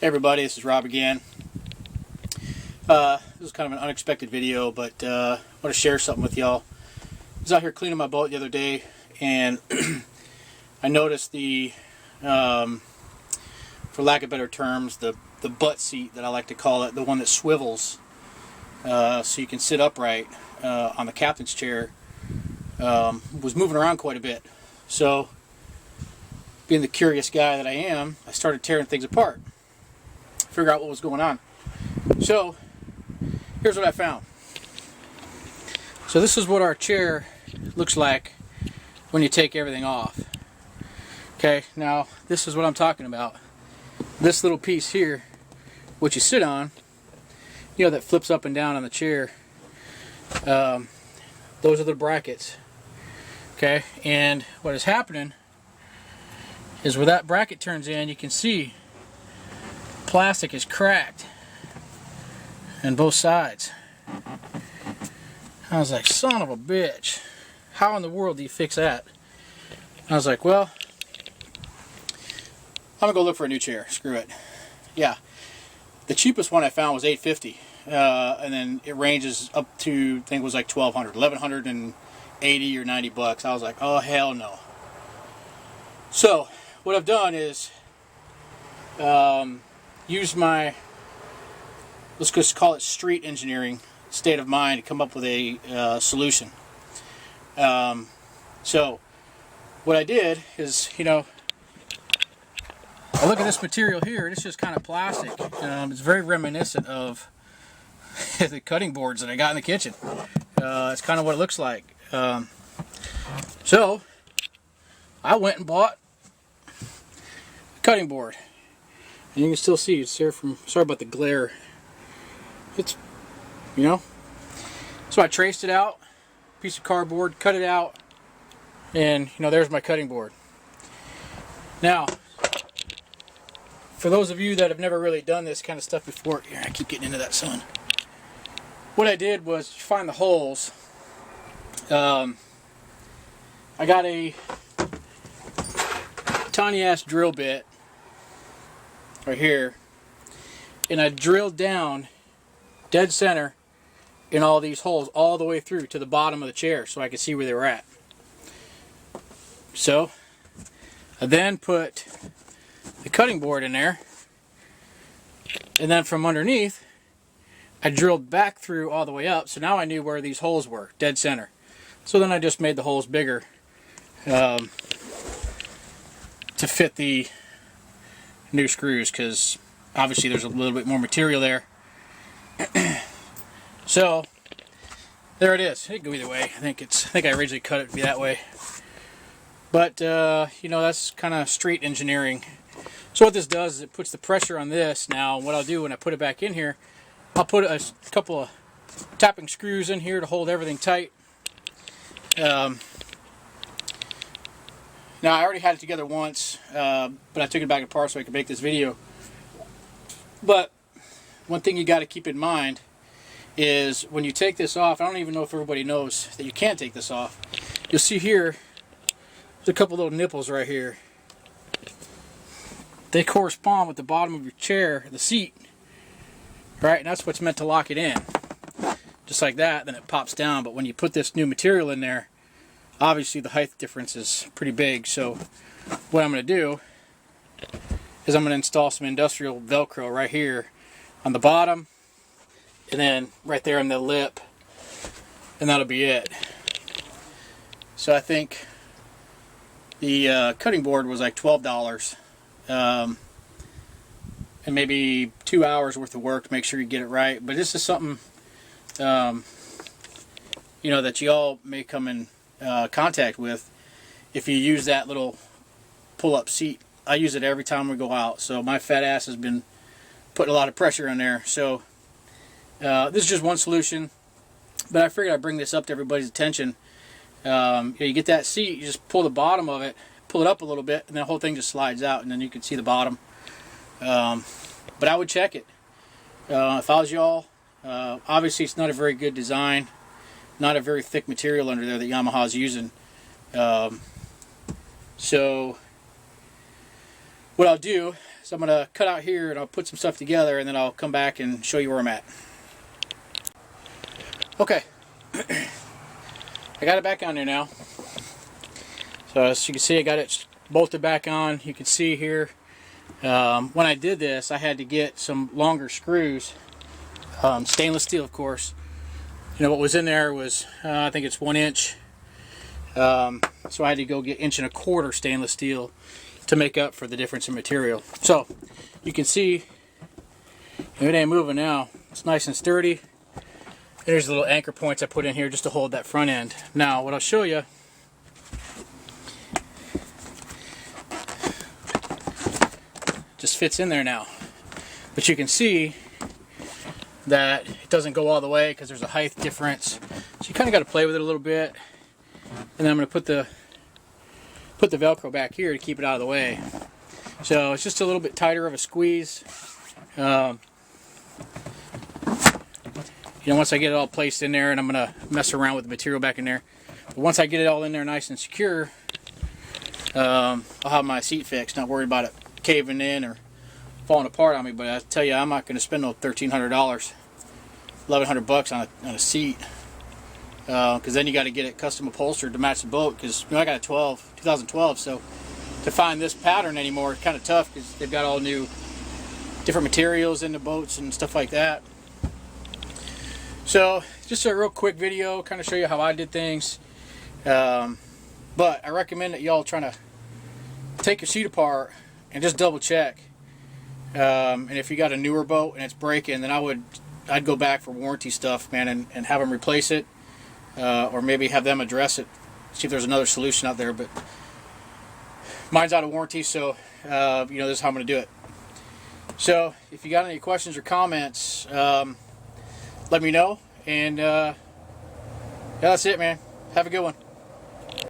Hey everybody, this is Rob again. This is kind of an unexpected video, but I want to share something with y'all. I was out here cleaning my boat the other day, and I noticed the, for lack of better terms, the butt seat that I like to call it, the one that swivels so you can sit upright on the captain's chair, was moving around quite a bit. So, being the curious guy that I am, I started tearing things apart. Figure out what was going on. So here's what I found. So this is what our chair looks like when you take everything off. Okay, now this is what I'm talking about. This little piece here, what you sit on, you know, that flips up and down on the chair, those are the brackets. Okay, and what is happening is where that bracket turns in, you can see plastic is cracked on both sides. I was like, son of a bitch, how in the world do you fix that? I was like, well, I'm gonna go look for a new chair. Screw it. Yeah, the cheapest one I found was $850, and then it ranges up to, I think it was like $1,180 or $90. I was like, oh hell no. So what I've done is use my, let's just call it street engineering state of mind to come up with a solution. So what I did is, you know, I look at this material here, it's just kind of plastic. It's very reminiscent of the cutting boards that I got in the kitchen. It's kind of what it looks like. So I went and bought a cutting board. And you can still see it's there from, sorry about the glare. It's, you know. So I traced it out, piece of cardboard, cut it out, and, you know, there's my cutting board. Now, for those of you that have never really done this kind of stuff before, here, I keep getting into that sun. What I did was find the holes. I got a tiny ass drill bit right here, and I drilled down dead center in all these holes all the way through to the bottom of the chair so I could see where they were at. So I then put the cutting board in there, and then from underneath I drilled back through all the way up, so now I knew where these holes were, dead center. So then I just made the holes bigger to fit the new screws, because obviously there's a little bit more material there. So there it is. It could go either way. I think I originally cut it to be that way, but you know, that's kind of street engineering. So what this does is it puts the pressure on this. Now what I'll do when I put it back in here, I'll put a couple of tapping screws in here to hold everything tight. Now, I already had it together once, but I took it back apart so I could make this video. But one thing you got to keep in mind is when you take this off, I don't even know if everybody knows that you can take this off. You'll see here, there's a couple little nipples right here. They correspond with the bottom of your chair, the seat, right? And that's what's meant to lock it in. Just like that, then it pops down. But when you put this new material in there, obviously the height difference is pretty big. So what I'm going to do is I'm going to install some industrial Velcro right here on the bottom, and then right there on the lip, and that'll be it. So I think the cutting board was like $12, and maybe 2 hours worth of work to make sure you get it right. But this is something you know, that you all may come in contact with if you use that little pull-up seat. I use it every time we go out, so my fat ass has been putting a lot of pressure on there. So this is just one solution, but I figured I'd bring this up to everybody's attention. You get that seat, you just pull the bottom of it, pull it up a little bit, and the whole thing just slides out, and then you can see the bottom. But I would check it if I was y'all. Obviously it's not a very good design, not a very thick material under there that Yamaha is using. So what I'll do is I'm going to cut out here and I'll put some stuff together, and then I'll come back and show you where I'm at. Okay, I got it back on there now. So as you can see, I got it bolted back on. You can see here, when I did this, I had to get some longer screws, stainless steel, of course. You know, what was in there was, I think it's 1 inch. So I had to go get 1.25 inch stainless steel to make up for the difference in material. So you can see it ain't moving now. It's nice and sturdy. There's the little anchor points I put in here just to hold that front end. Now what I'll show you, just fits in there now. But you can see that it doesn't go all the way because there's a height difference. So you kind of got to play with it a little bit. And then I'm going to put the Velcro back here to keep it out of the way. So it's just a little bit tighter of a squeeze. You know, once I get it all placed in there, and I'm going to mess around with the material back in there. But once I get it all in there nice and secure, I'll have my seat fixed. Not worried about it caving in or falling apart on me. But I tell you, I'm not going to spend no $1,300, $1,100 on a seat. Because then you got to get it custom upholstered to match the boat. Because you know, I got a 2012, so to find this pattern anymore is kind of tough because they've got all new, different materials in the boats and stuff like that. So just a real quick video, kind of show you how I did things. But I recommend that y'all trying to take your seat apart and just double check. And if you got a newer boat and it's breaking, then I'd go back for warranty stuff, man, and have them replace it. Or maybe have them address it, see if there's another solution out there. But mine's out of warranty, so you know, this is how I'm going to do it. So if you got any questions or comments, let me know. And yeah, that's it, man. Have a good one.